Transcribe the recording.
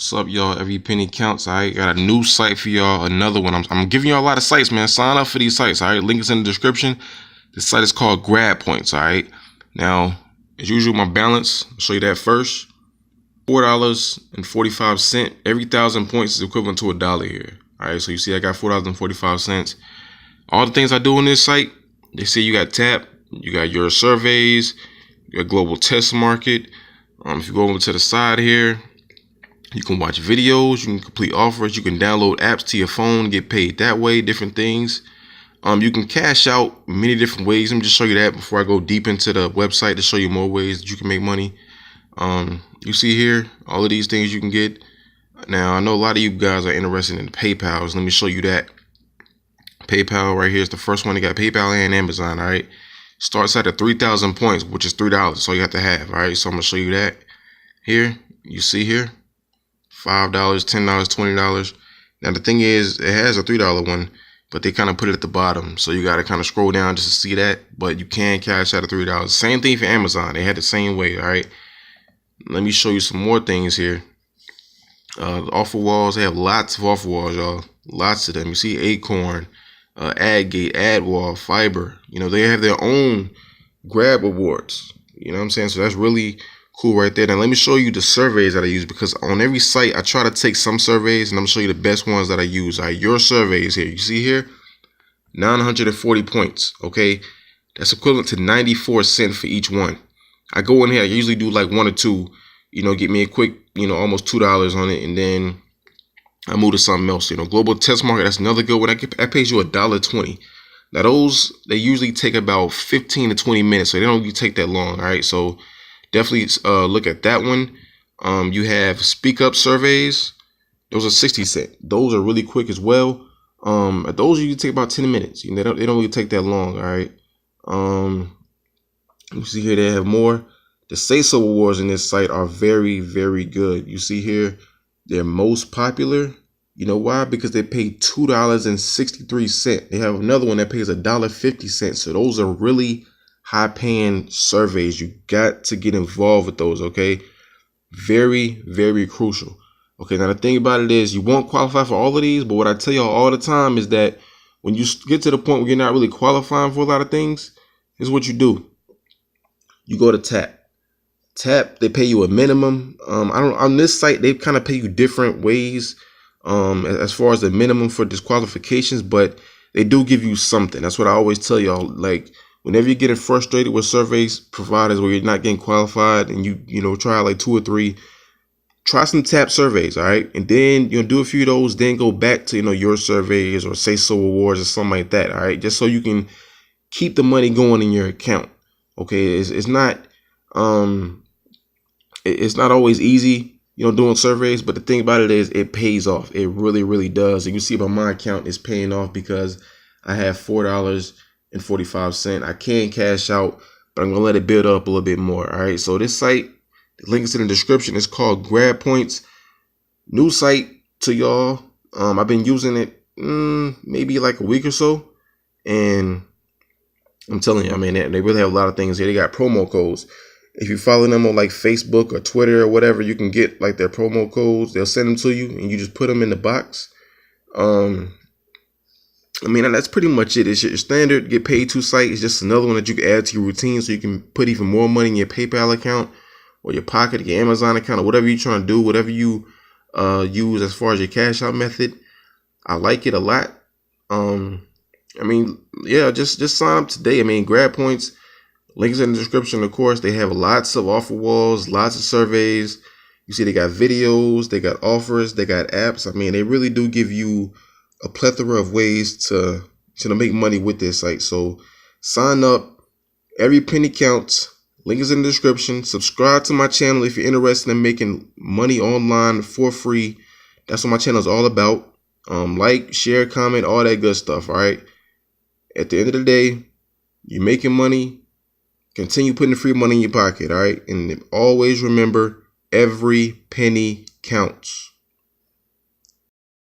What's up, y'all? Every penny counts. I got a new site for y'all. Another one. I'm giving y'all a lot of sites, man. Sign up for these sites. All right, link is in the description. This site is called Grabpoints. All right. Now, as usual, my balance. I'll show you that first. $4.45. Every 1,000 points is equivalent to $1 here. All right. So you see, I got $4.45. All the things I do on this site, they say you got tap, you got your surveys, your global test market. If you go over to the side here, you can watch videos, you can complete offers, you can download apps to your phone, get paid that way, different things. You can cash out many different ways. Let me just show you that before I go deep into the website to show you more ways that you can make money. You see here, all of these things you can get. Now, I know a lot of you guys are interested in PayPal, so let me show you that. PayPal right here is the first one. They got PayPal and Amazon, all right? Starts at 3,000 points, which is $3. So you have to have, all right? So I'm going to show you that here. You see here. $5, $10, $20. Now the thing is, it has a $3 one, but they kind of put it at the bottom, so you got to kind of scroll down just to see that. But you can cash out at $3. Same thing for Amazon. They had the same way. All right. Let me show you some more things here. The offer walls. They have lots of offer walls, y'all. Lots of them. You see Acorn, AdGate, AdWall, Fiber. You know, they have their own Grab awards. You know what I'm saying? So that's really cool right there. Now let me show you the surveys that I use, because on every site I try to take some surveys and I'm gonna show you the best ones that I use. All right, your surveys here. You see here, 940 points. Okay, that's equivalent to 94 cents for each one. I go in here, I usually do like one or two, you know, get me a quick, you know, almost $2 on it, and then I move to something else. You know, global test market, that's another good one. That pays you $1.20. Now those, they usually take about 15 to 20 minutes, so they don't really take that long. All right, so definitely look at that one. You have speak up surveys. Those are 60 cents. Those are really quick as well. Those usually take about 10 minutes. You know, they don't really take that long. All right. You see here they have more. The Say So awards in this site are very, very good. You see here they're most popular. You know why? Because they pay $2.63. They have another one that pays $1.50. So those are really high paying surveys. You got to get involved with those. Okay, very, very crucial. Okay, now the thing about it is you won't qualify for all of these, but what I tell y'all all the time is that when you get to the point where you're not really qualifying for a lot of things, here's what you do. You go to tap. They pay you a minimum. On this site they kind of pay you different ways as far as the minimum for disqualifications, but they do give you something. That's what I always tell y'all. Like, whenever you're getting frustrated with surveys providers where you're not getting qualified, and you know, try like 2 or 3, try some tap surveys, all right? And then you'll do a few of those, then go back to, you know, your surveys or Say So awards or something like that, all right? Just so you can keep the money going in your account. Okay, it's not always easy, you know, doing surveys, but the thing about it is it pays off. It really, really does. And you see by my account, it's paying off because I have $4.45. I can cash out, but I'm gonna let it build up a little bit more. All right, so this site, the link is in the description. It's called Grabpoints. New site to y'all. I've been using it maybe like a week or so, and I'm telling you, I mean, they really have a lot of things here. They got promo codes. If you follow them on like Facebook or Twitter or whatever, you can get like their promo codes. They'll send them to you, and you just put them in the box. I mean, that's pretty much it. It's your standard get paid to site. It's just another one that you can add to your routine, so you can put even more money in your PayPal account or your Pocket, your Amazon account, or whatever you're trying to do, whatever you use as far as your cash out method. I like it a lot. I mean, yeah, just sign up today. I mean, Grabpoints, links in the description. Of course, they have lots of offer walls, lots of surveys. You see, they got videos, they got offers, they got apps. I mean, they really do give you a plethora of ways to make money with this site. So sign up. Every penny counts. Link is in the description. Subscribe to my channel if you're interested in making money online for free. That's what my channel is all about. Like, share, comment, all that good stuff. All right. At the end of the day, you're making money. Continue putting the free money in your pocket. All right. And always remember, every penny counts.